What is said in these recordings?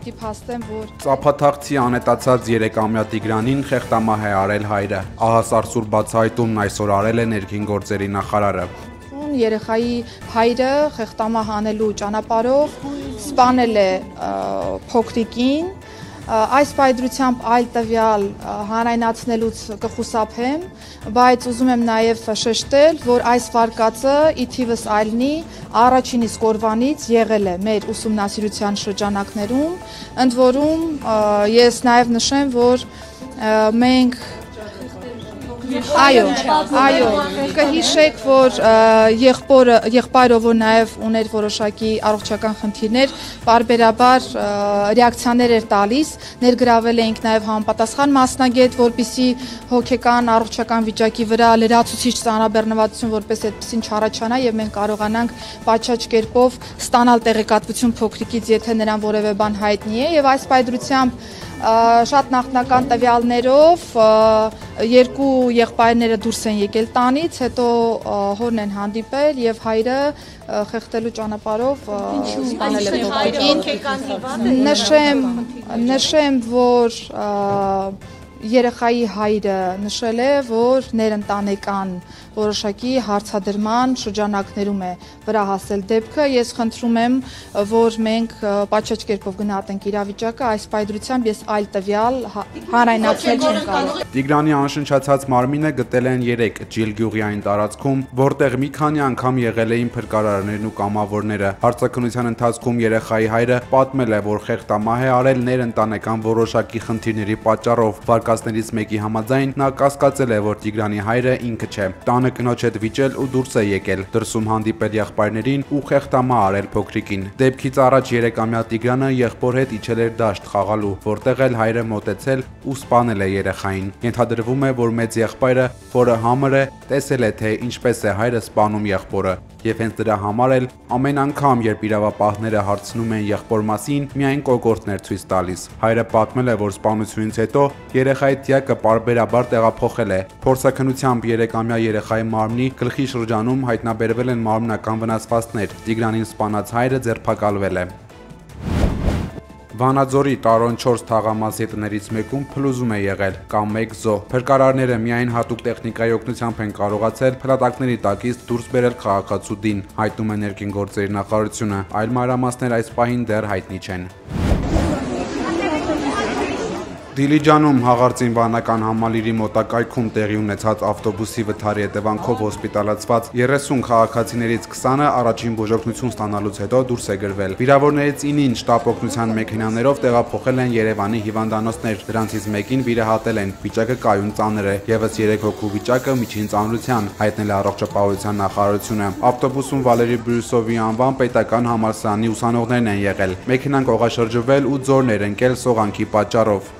պիտի փաստեմ, որ Ծափաթաղցի անետացած 3-ամյա Տիգրանին խեղտամահ է արել հայրը։ Ահա սարսուռ բացահայտումն այսօր արել է ներքին գործերի նախարարը։ երեխայի հայրը խեղտամահ անելու ճանապարհով սպանել է փոքրիկին, այս պայծրությամբ այլ տվյալ հանրայնացնելուց կխուսափեմ, բայց ուզում եմ նաև շեշտել, որ այս վարկածը ի թիվս այլնի առաջին իսկ օրվանից եղել է մեր ուսումնասիրության շրջանակներում, ընդ որում ես նաև նշեմ, որ մենք Այո, կհիշեք, որ եղբայրը, որ նաև ուներ որոշակի առողջական խնդիրներ, պարբերաբար ռեակցիաներ էր տալիս, ներգրավել էինք նաև համապատասխան մասնագետ, որպեսզի հոգեկան առողջական վիճակի վրա լրացուցիչ ծանրաբեռնվածություն որպես այդպեսին չառաջանա եւ մենք կարողանանք պատշաճ կերպով ստանալ տեղեկատվություն փոքրիկից, եթե նրան որևէ բան հայտնի է, եւ այս պայծրությամբ շատ նախնական տվյալներով երկու եղբայրները դուրս են եկել տանից, հետո հորն են հանդիպել եւ հայրը խեղդելու ճանապարհով սպանել է փոքրիկին։ Նշեմ, որ երեխայի հայրը նշել է, որ ներընտանեկան որոշակի հարցադրման շրջանակներում է վրա հասել դեպքը, ես խնդրում եմ, որ մենք պատշաճ կերպով գնահատենք իրավիճակը, այս պայծրությամբ ես այլ տվյալ հանրայնացնել չեմ կարող։ Տիգրանի անշնչացած մարմինը գտել են 3 Ջիլգյուղիային տարածքում, որտեղ մի քանի անգամ եղել էին փրկարարներն ու կամավորները։ Հարցաքննության ընթացքում երեխայի հայրը պատմել է, որ խեղտամահ է արել ներընտանեկան որոշակի խնդիրների պատճառով։ Վարկածներից մեկի համաձայն նա կասկածել է, որ Տիգրանի հայրը ինքը չէ։ Տանը կնոջ հետ վիճել ու դուրս է եկել, դրսում հանդիպել եղբայրներին ու խեղտամահ արել փոքրիկին։ Դեպքից առաջ 3-ամյա Տիգրանը եղբոր հետ իջել էր դաշտ խաղալու, որտեղ էլ հայրը մոտեցել ու սպանել է երեխային։ Ենթադրվում է, որ մեծ եղբայրը, որը համր է, տեսել է, թե ինչպես է հայրը սպանում եղբորը, եւ հենց դրա համար էլ ամեն անգամ, երբ իրավապահները հարցնում են եղբոր մասին, միայն կոկորդներ ցույց տալիս։ Հայրը պատմել է, որ սպանությունից հետո երեխայի տյակը պարբերաբար տեղափոխել է։ Փորձաքննությամբ 3-ամյա երեխայի մարմնի գլխի շրջանում հայտնաբերվել են մարմնական վնասվածքներ։ Տիգրանին սպանած հայրը ձերբակալվել է։ Վանաձորի Տարոն 4 թաղամասի տներից մեկում փլուզում է եղել կամ մեկ զոհ։ Փրկարարները միայն հատուկ տեխնիկայի օգնությամբ են կարողացել փլատակների տակից դուրս բերել քաղաքացու դին, հայտնում է ներքին գործերի նախարարությունը, այլ մանրամասներ այս պահին դեռ հայտնի չեն։ Դիլիջանում հաղարծին վանական համալիրի մոտակայքում տեղի ունեցած ավտոբուսի վթարի հետևանքով հոսպիտալացված 30 քաղաքացիներից 20-ը առաջին բուժօգնություն ստանալուց հետո դուրս է գրվել։ Վիրավորներից 9-ին շտապ օգնության մեքենաներով տեղափոխել են Երևանի հիվանդանոցներ, դրանցից մեկին վիրահատել են, վիճակը կայուն ծանր է, եւս 3 հոգու վիճակը միջին ծանրության, հայտնել է առողջապահության նախարարությունը։ Ավտոբուսում Վալերի Բրյուսովի անվան պետական համալսարանի ուսանողներն են եղել։ Մեքենան կողաշրջվել ու ձորներ ընկել սողանքի պատճառով։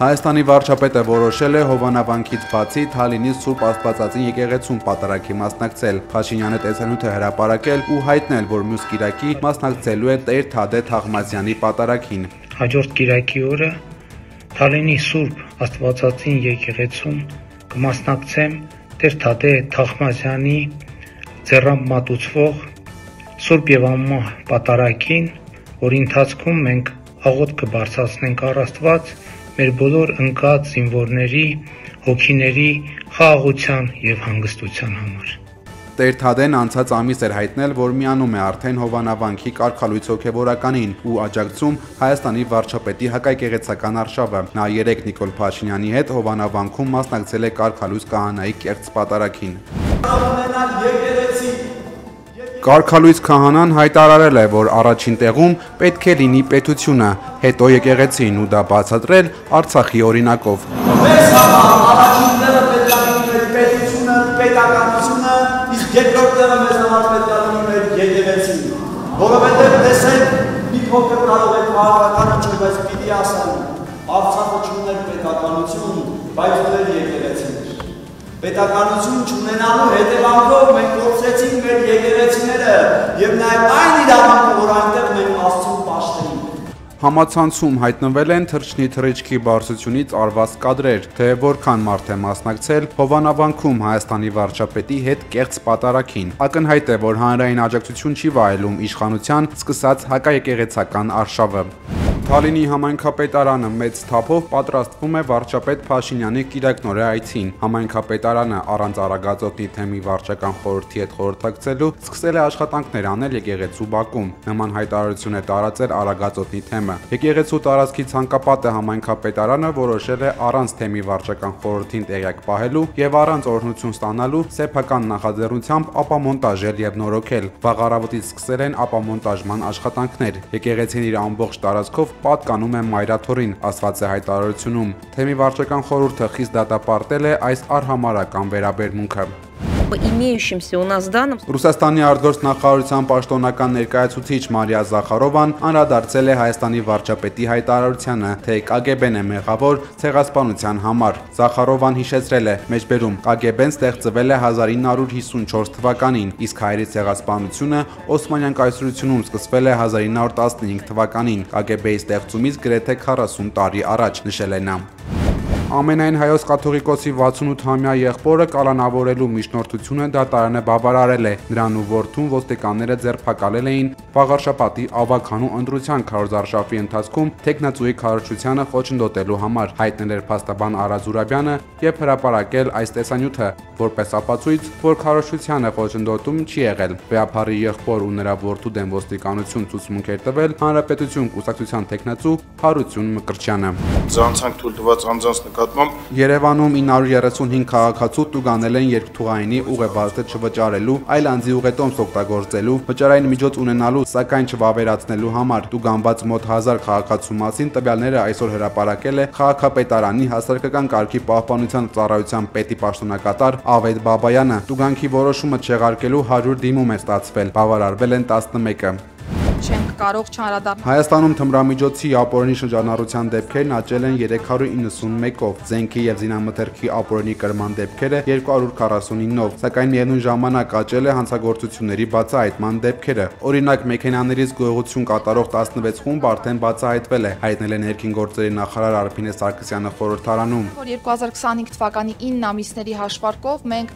Հայաստանի վարչապետը որոշել է Հովանավանքից բացի Թալինի Սուրբ Աստվածածին եկեղեցում պատարագի մասնակցել։ Փաշինյանը տեսանյութ է հրապարակել ու հայտնել, որ մյուս կիրակի մասնակցելու է Տեր Թադե Թաղմազյանի պատարագին։ Հաջորդ կիրակի օրը Թալինի Սուրբ Աստվածածին եկեղեցում կմասնակցեմ Տեր Թադե Թաղմազյանի ձեռամբ մատուցվող Սուրբ եւ Ամմա պատարագին, որի ընթացքում մենք աղոթք կբարձրացնենք առ Աստված մեր բոլոր ընկած զինվորների, հոգիների խաղաղության եւ հանգստության համար։ Տեր Թադեն անցած ամիս էր հայտնել, որ միանում է արդեն Հովանավանքի կարգալույց հոգևորականին ու աջակցում Հայաստանի վարչապետի հակայկեղեցական արշավը։ Նա 3 Նիկոլ Փաշինյանի հետ Հովանավանքում մասնակցել է կարգալույց կահանայի կեղծ պատարագին։ Կարգալույց քահանան հայտարարել է, որ առաջին տեղում պետք է լինի պետությունը, հետո եկեղեցին ու դա բացատրել Արցախի օրինակով։ Մեզ համար առաջին տեղը պետք է լինի պետությունը, պետականությունը, իսկ երկրորդ տեղը մեզ համար պետք է լինի մեր եկեղեցին, որովհետև տեսեք մի փոքր կարող է քաղաքականը չէ, բայց պիտի ասեմ, Արցախը չուներ պետականություն, բայց ուներ եկեղեցիներ։ Պետականություն չունենալու հետևանքով մենք կորցրեցինք մեր եկեղեցիները եւ նաեւ այն իրավունքը, որ այնտեղ մենք Աստծուն պաշտենք։ Համացանցում հայտնվել են թռչնի թռիչքի բարձրությունից արված կադրեր, թե որքան մարդ է մասնակցել Հովանավանքում Հայաստանի վարչապետի հետ կեղծ պատարագին։ Ակնհայտ է, որ հանրային աջակցություն չի վայելում իշխանության սկսած հակաեկեղեցական արշավը։ Թալինի համայնքապետարանը մեծ թափով պատրաստվում է վարչապետ Փաշինյանի կիրակնօրյա այցին։ Համայնքապետարանը առանց Արագածոտնի թեմի վարչական խորհրդի հետ խորհրդակցելու սկսել է աշխատանքներ անել եկեղեցու բակում։ Նման հայտարարություն է տարածել Արագածոտնի թեմը։ Եկեղեցու տարածքի ցանկապատը համայնքապետարանը որոշել է առանց թեմի վարչական խորհրդին տեղյակ պահելու եւ առանց օրհնություն ստանալու սեփական նախաձեռնությամբ ապամոնտաժել եւ նորոգել։ Վաղ առավոտից սկսել են ապամոնտաժման աշխատանքներ։ Եկեղեցին իր ամբողջ տարածքով պատկանում է Մայրաթորին, ասված է հայտարարությունում։ Թեմի վարչական խորհուրդը խիստ դատապարտել է այս արհամարական վերաբերմունքը։ Имеющимся у нас данным Ռուսաստանի արտգործնախարարության պաշտոնական ներկայացուցիչ Մարիա Զախարովան անդրադարձել է Հայաստանի վարչապետի հայտարարությանը, թե KGB-ն է մեղավոր ցեղասպանության համար։ Զախարովան հիշեցրել է. մեջբերում KGB-ն ստեղծվել է 1954 թվականին, իսկ հայերի ցեղասպանությունը Օսմանյան կայսրությունում սկսվել է 1915 թվականին, KGB-ի ստեղծումից գրեթե 40 տարի առաջ, նշել է նա։ Ամենայն հայոց կաթողիկոսի 68-ամյա եղբորը կալանավորելու միջնորդությունը դատարանը բավարարել է։ Նրան ու որդուն ոստիկանները ձերբակալել էին վաղարշաբաթի ավագանու ընտրության քարոզարշավի ընթացքում տեխնացուի քարոզչությանը խոչընդոտելու համար, հայտնել էր փաստաբան Արա Զուրաբյանը եւ հրապարակել այս տեսանյութը, որպես ապացույց, որ քարոզչությանը խոչընդոտում չի եղել։ Վեապարի եղբոր ու նրա որդու դեմ ոստիկանություն ցուցմունք էր տվել Հանրապետություն կուսակցության տեխնացու Հարություն Մկրտչյանը։ Ցանցանք թույլ տված անձանց Երևանում 935 քաղաքացու տուգանել են երկթուղայինի ուղեբազդը չվճարելու, այլ անձի ուղետոմս օգտագործելու, վճարային միջոց ունենալու, սակայն չվավերացնելու համար։ Տուգանված մոտ 1000 քաղաքացու մասին տվյալները այսօր հրապարակել է Քաղաքապետարանի հասարակական կարգի պահպանության ծառայության պետի պաշտոնակատար Ավետ Բաբայանը։ Տուգանքի որոշումը չեղարկելու 100 դիմում է ստացվել, բավարարվել են 11-ը։ Չենք կարող չանդրադառնալ։ Հայաստանում թմրամիջոցի ապօրինի շրջանառության դեպքերն աճել են 391-ով, զենքի եւ զինամթերքի ապօրինի կրման դեպքերը 249-ով, սակայն միևնույն ժամանակ աճել է հանցագործությունների բացահայտման դեպքերը։ Օրինակ, մեքենաներից գողություն կատարող 16 խումբ արդեն բացահայտվել է, հայտնել է ներքին գործերի նախարար Արփինե Սարգսյանը խորհրդարանում։ 2025 թվականի 9 ամիսների հաշվարկով մենք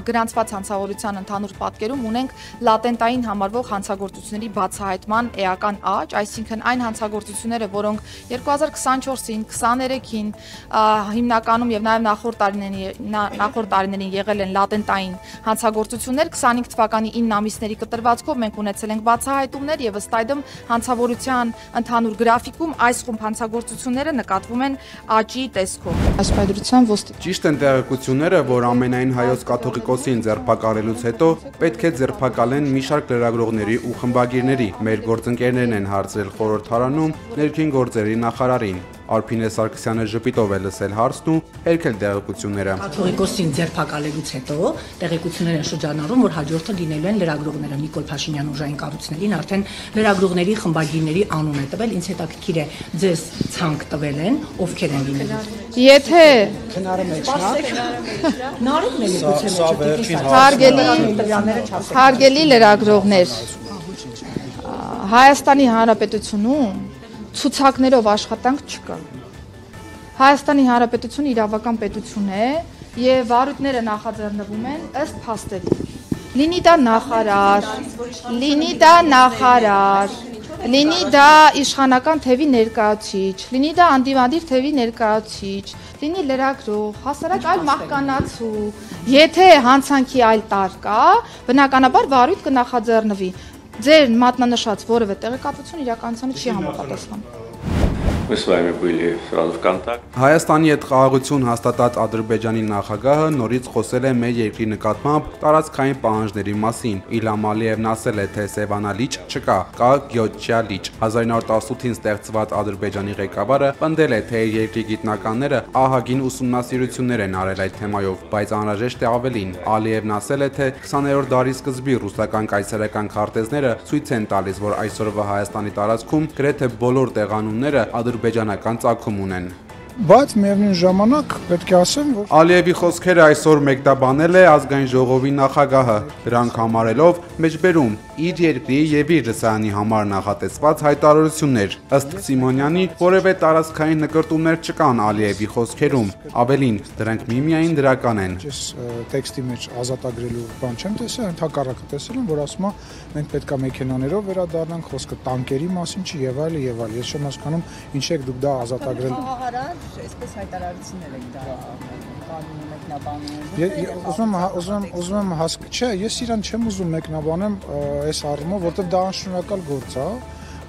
գրանցված հանցավորության ընդհանուր պատկերում ունենք լատենտային համարվող հանցագործությունների բացահայտման էական աճ, այսինքն այն հանցագործությունները, որոնք 2024-ին, 23-ին հիմնականում եւ նաեւ նախորդ տարիներին եղել են լատենտային հանցագործություններ, 25 թվականի 9 ամիսների կտրվածքով մենք ունեցել ենք բացահայտումներ եւ ըստ այդմ հանցավորության ընդհանուր գրաֆիկում այս խումբ հանցագործությունները նկատվում են աճի տեսքով։ Ասպայդրության Ճիշտ են տեղեկությունները, որ ամենայն հայոց կաթողիկոսին ձերբակալելուց հետո պետք է ձերբակալեն մի շարք լրագրողների ու խմբագիրների։ Մեր գործընկերներն են հարցրել խորհրդարանում ներքին գործերի նախարարին։ Արփինե Սարգսյանը ժպիտով է լսել հարցն ու հերքել տեղեկությունները։ Կաթողիկոսին ձերբակալելուց հետո տեղեկություններ են շրջանառում, որ հաջորդը լինելու են լրագրողները Նիկոլ Փաշինյան ուժային կառույցներին արդեն լրագրողների խմբագիրների անուն է տվել, ինձ հետաքրքիր է ձեզ ցանկ տվել են, ովքեր են լինելու։ Եթե հարգելի լրագրողներ, Հայաստանի Հանրապետությունում ցուցակներով աշխատանք չկա։ Հայաստանի Հանրապետությունը իրավական պետություն է եւ վարույթները նախաձեռնվում են ըստ փաստերի։ Լինի դա նախարար, լինի դա իշխանական թևի ներկայացուցիչ, լինի դա անդիվանդիր թևի ներկայացուցիչ, լինի լրագրող, հասարակ այլ մահկանացու։ Եթե հանցանքի այլ տար կա, բնականաբար վարույթ կնախաձեռնվի։ Ձեր մատնանշած որևէ տեղեկատվություն իրականությանը չի համապատասխանում։ Мы с вами были сразу в контакте. Հայաստանի հետ խաղաղություն հաստատած Ադրբեջանի նախագահը նորից խոսել է մեր երկրի նկատմամբ տարածքային պահանջների մասին։ Իլհամ Ալիևն ասել է, թե Սևանա լիճ չկա, կա Գյոչյա լիճ։ 1918-ին ստեղծված Ադրբեջանի ղեկավարը պնդել է, թե երկրի գիտնականները ահագին ուսումնասիրություններ են արել այդ թեմայով, բայց անհրաժեշտ է ավելին։ Ալիևն ասել է, թե 20-րդ դարի սկզբի ռուսական կայսերական քարտեզները ցույց են տալիս, որ այսօրվա Հայաստանի տարածքում գրեթե բոլոր տեղանունները ադրբեջանական ծագում ունեն։ Բայց միևնույն ժամանակ պետք է ասեմ, որ Ալիևի խոսքերը այսօր մեկտաբանել է ազգային ժողովի նախագահը, դրանք համարելով մեջբերում իր երկրի եւ իր լսարանի համար նախատեսված հայտարարություններ։ Ըստ Սիմոնյանի, որևէ տարածքային նկրտումներ չկան Ալիևի խոսքերում, ավելին, դրանք միմիայն դրական են։ Տեքստի մեջ ազատագրելու բան չեմ տեսել, ընդհակառակը տեսել եմ, որ ասում է մենք պետք է մեքենաներով վերադառնանք, խոսքը տանկերի մասին չի եւ այլ եւ այլ։ Ես չեմ հասկանում ինչ եք դուք դա ազատագրել։ Խաղարար, այսպես հայտարարություններ եք դա կանոնի Ուզում եմ չէ, ես իրան չեմ ուզում մեկնաբանեմ այս առումով, որովհետև դա անշնորհակալ գործ է,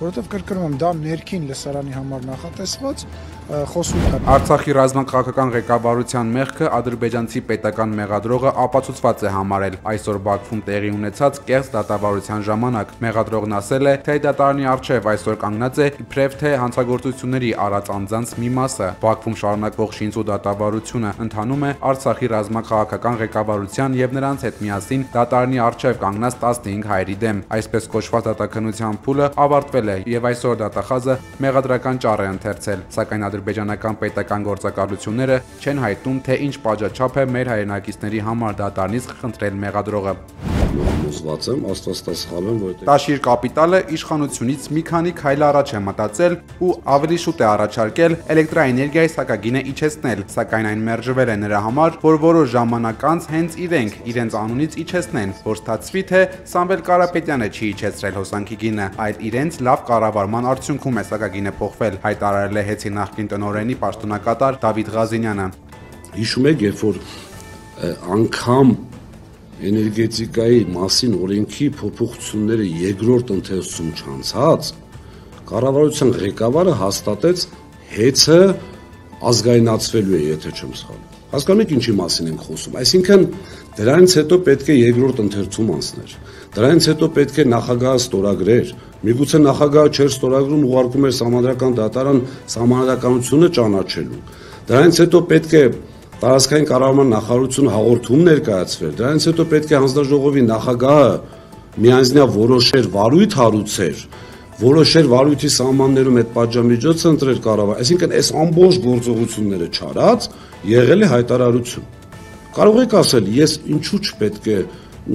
որովհետև կրկնում եմ, դա ներքին լսարանի համար նախատեսված խոսում է։ Արցախի ռազմաքաղաքական ղեկավարության մեղքը ադրբեջանցի պետական մեղադրողը ապացուցված է համարել այսօր Բաքվում տեղի ունեցած կեղծ դատավարության ժամանակ։ Մեղադրողն ասել է, թե դատարանի առջև այսօր կանգնած է իբրև թե հանցագործությունների արած անձանց մի մասը։ Բաքվում շարունակվող շինծու դատավարությունը ընթանում է Արցախի ռազմաքաղաքական ղեկավարության եւ նրանց հետ միասին դատարանի առջև կանգնած 15 հայերի դեմ։ Այսպես կոչված դատականության փուլը ավարտվել է եւ այսօր դատախազը մեղադրական ճառ է ընթերցել, սակայն ադրբեջանական պետական գործակալությունները չեն հայտնում, թե ինչ պատժաչափ է մեր հայրենակիցների համար դատարանից խնդրել մեղադրողը։ Տաշիր կապիտալը իշխանությունից մի քանի քայլ առաջ է մտածել ու ավելի շուտ է առաջարկել էլեկտրաէներգիայի սակագինը իջեցնել, սակայն այն մերժվել է նրա համար, որ որոշ ժամանակ անց հենց իրենց անունից իջեցնեն, որ ստացվի, թե Սամվել Կարապետյանը չի իջեցրել հոսանքի գինը, այլ իրենց լավ կառավարման արդյունքում է սակագինը փոխվել, հայտարարել է ՀԵՑ-ի նախկին տնօրենի պաշտոնակատար Դավիթ Ղազինյանը։ Հիշում եք, երբ որ անգամ էներգետիկայի մասին օրենքի փոփոխությունները երկրորդ ընթերցում չանցած, կառավարության ղեկավարը հաստատեց ՀԵՑ-ը ազգայնացվելու է, եթե չեմ սխալվում։ Հասկանում եք ինչի մասին ենք խոսում, այսինքն դրանից հետո պետք է երկրորդ ընթերցում անցներ, դրանից հետո պետք է նախագահը ստորագրեր, միգուցե նախագահը չէր ստորագրում, ուղարկում էր սահմանադրական դատարան սահմանադրականությունը ճանաչելու, դրանից հետո պետք է տարածքային կառավարման նախարարություն հաղորդում ներկայացվեր, դրանից հետո պետք է հանձնաժողովի նախագահը միանձնյա որոշեր վարույթ հարուցեր, որոշեր վարույթի սահմաններում այդ պատժամիջոցը ընտրեր կառավար, այսինքն այս ամբողջ գործողությունները չարած եղել է հայտարարություն։ Կարող եք ասել, ես ինչու չպետք է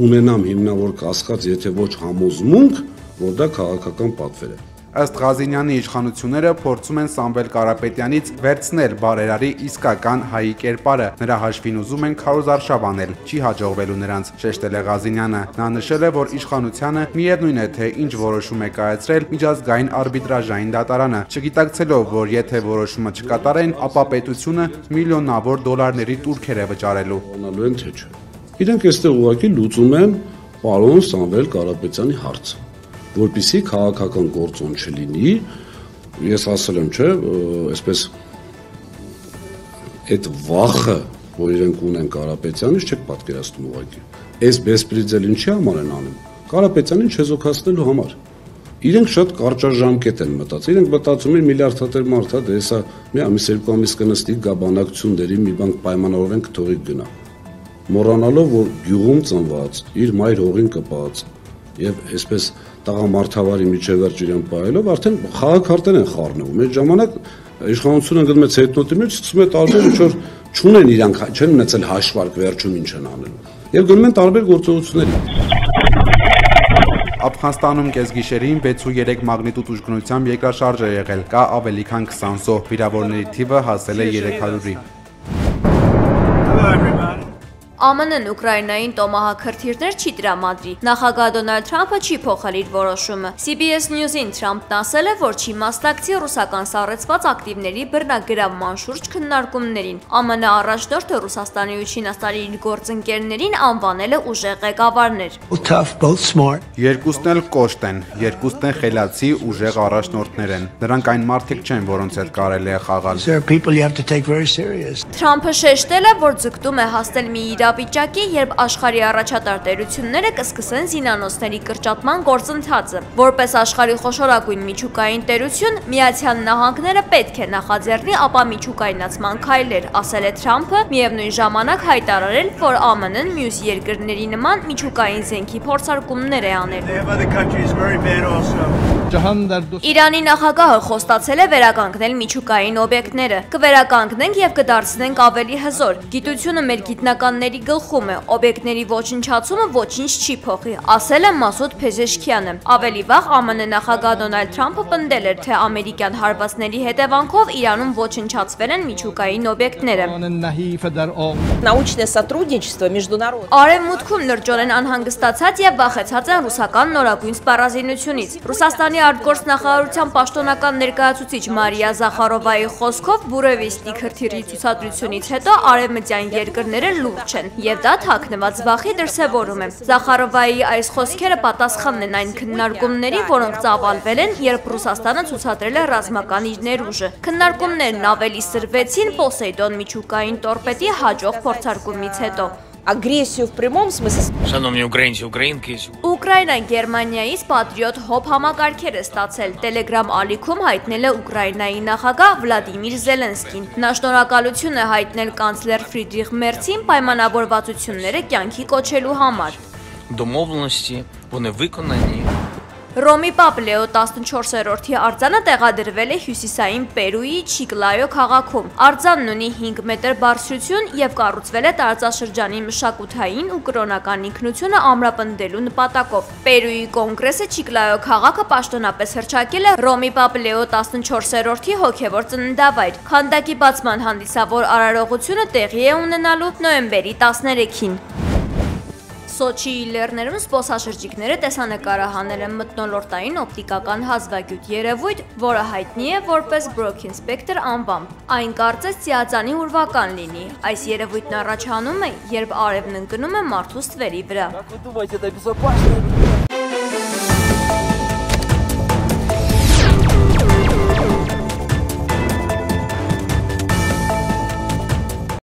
ունենամ հիմնավոր կասկած, եթե ոչ համոզմունք, որ դա քաղաքական պատվեր է։ Ըստ Ղազինյանի իշխանությունները փորձում են Սամվել Կարապետյանից վերցնել բարերարի իսկական հայի կերպարը, նրա հաշվին ուզում են քարոզարշավ անել, չի հաջողվելու նրանց, շեշտել է Ղազինյանը։ Նա նշել է, որ իշխանությանը միևնույն է, թե ինչ որոշում է կայացրել միջազգային արբիտրաժային դատարանը, չգիտակցելով, որ եթե որոշումը չկատարեն, ապա պետությունը միլիոնավոր դոլարների տուրքեր է վճարելու։ Իրենք այստեղ ուղղակի լուծում են պարոն Սամվել Կարապետյանի հարցը, որպեսզի քաղաքական գործոն չլինի, ես ասել եմ, չէ, այսպես այդ վախը, որ իրենք ունեն Կարապետյանից, չեք պատկերացնում ուղղակի։ Այս բեսպրիձել ինչի համար են անում։ Կարապետյանին չեզոքացնելու համար։ Իրենք շատ կարճաժամկետ են մտածել, իրենք մտածում են միլիարդատեր մարդ, դե հեսա մի ամիս երկու ամիս կնստի գա բանակցություն դերի, մի բան պայմանավորենք թողի գնա։ Մոռանալով, որ գյուղում ծնված, իր մայր հողին կպած եւ այսպես տղամարդավարի միջևերջ իրեն պահելով արդեն խաղաքարտեր են խառնվում։ Այդ ժամանակ իշխանությունը գնում է ցետնոտի մեջ, սկսում է տարբեր ինչ որ չունեն իրանք, չեն ունեցել հաշվարկ վերջում ինչ են անելու։ Եվ գնում են տարբեր գործողությունների։ Աֆղանստանում կեսգիշերին 6.3 մագնիտուդ ուժգնությամբ երկրաշարժ է եղել, կա ավելի քան 20 զոհ, վիրավորների թիվը հասել է 300-ի։ ԱՄՆ-ն Ուկրաինային տոմահակ հրթիռներ չի տրամադրի։ Նախագահ Դոնալդ Թրամփը չի փոխել իր որոշումը։ CBS News-ին Թրամփն ասել է, որ չի մասնակցի ռուսական սառեցված ակտիվների բռնագրավման շուրջ քննարկումներին։ ԱՄՆ առաջնորդը Ռուսաստանի ու Չինաստանի իր գործընկերներին անվանել է ուժեղ ղեկավարներ։ Երկուսն էլ կոշտ են, երկուսն էլ խելացի ուժեղ առաջնորդներ են։ Դրանք այն մարդիկ չեն, որոնց հետ կարելի է խաղալ։ Թրամփը շեշտել է, որ ձգտում է հասնել մի իրավիճակի, երբ աշխարհի առաջատար տերությունները կսկսեն զինանոցների կրճատման գործընթացը։ Որպես աշխարհի խոշորագույն միջուկային տերություն, Միացյալ Նահանգները պետք է նախաձեռնի ապա միջուկայնացման քայլեր, ասել է Թրամփը, միևնույն ժամանակ հայտարարել, որ ԱՄՆ-ն մյուս երկրների նման միջուկային զենքի փորձարկումներ է անել։ Իրանի նախագահը խոստացել է վերականգնել միջուկային օբյեկտները։ Կվերականգնենք եւ կդարձնենք ավելի հզոր։ Գիտությունը մեր գիտնականների գլխում է, օբյեկտների ոչնչացումը ոչինչ չի փոխի, ասել է Մասուդ Փեզեշքյանը։ Ավելի վաղ ԱՄՆ նախագահ Դոնալդ Թրամփը պնդել էր, թե ամերիկյան հարվածների հետևանքով Իրանում ոչնչացվել են միջուկային օբյեկտները։ Научное сотрудничество международное. Արևմուտքում լրջորեն անհանգստացած եւ վախեցած են ռուսական նորագույն սպառազինությունից։ Ռուսաստանի արտգործնախարարության պաշտոնական ներկայացուցիչ Մարիա Զախարովայի խոսքով Բուրևիստի քրթիրի ցուցադրությունից հետո արևմտյան երկրները լուրջ են եւ դա թաքնված վախի դրսեւորում է։ Զախարովայի այս խոսքերը պատասխանն են այն քննարկումների, որոնք ծավալվել են, երբ Ռուսաստանը ցուցադրել է ռազմական իր ներուժը։ Քննարկումներն ավելի սրվեցին Պոսեյդոն միջուկային տորպեդի հաջող փորձարկումից հետո։ Агрессию в прямом смысле. Шановні українці, українки. Ուկրաինան Գերմանիայից Patriot Hop համակարգեր է ստացել։ Telegram ալիքում հայտնել է Ուկրաինայի նախագահ Վլադիմիր Զելենսկին։ Նա շնորհակալություն է հայտնել կանցլեր Ֆրիդրիխ Մերցին պայմանավորվածությունները կյանքի կոչելու համար։ Домовленості, вони виконані. Ռոմի Պապ Լեո 14-րդի արձանը տեղադրվել է հյուսիսային Պերուի Չիկլայո քաղաքում։ Արձանն ունի 5 մետր բարձրություն եւ կառուցվել է տարածաշրջանի մշակութային ու կրոնական ինքնությունը ամրապնդելու նպատակով։ Պերուի կոնգրեսը Չիկլայո քաղաքը պաշտոնապես հռչակել է Ռոմի Պապ Լեո 14-րդի հոգևոր ծննդավայր։ Քանդակի բացման հանդիսավոր արարողությունը տեղի է ունենալու նոյեմբերի 13-ին։ Սոչիի լեռներում զբոսաշրջիկները տեսանկարահանել են մթնոլորտային օպտիկական հազվագյուտ երևույթ, որը հայտնի է որպես Broken Spectre անվամբ։ Այն կարծես ծիածանի ուրվական լինի։ Այս երևույթն առաջանում է, երբ արևն ընկնում է մարդու ստվերի վրա։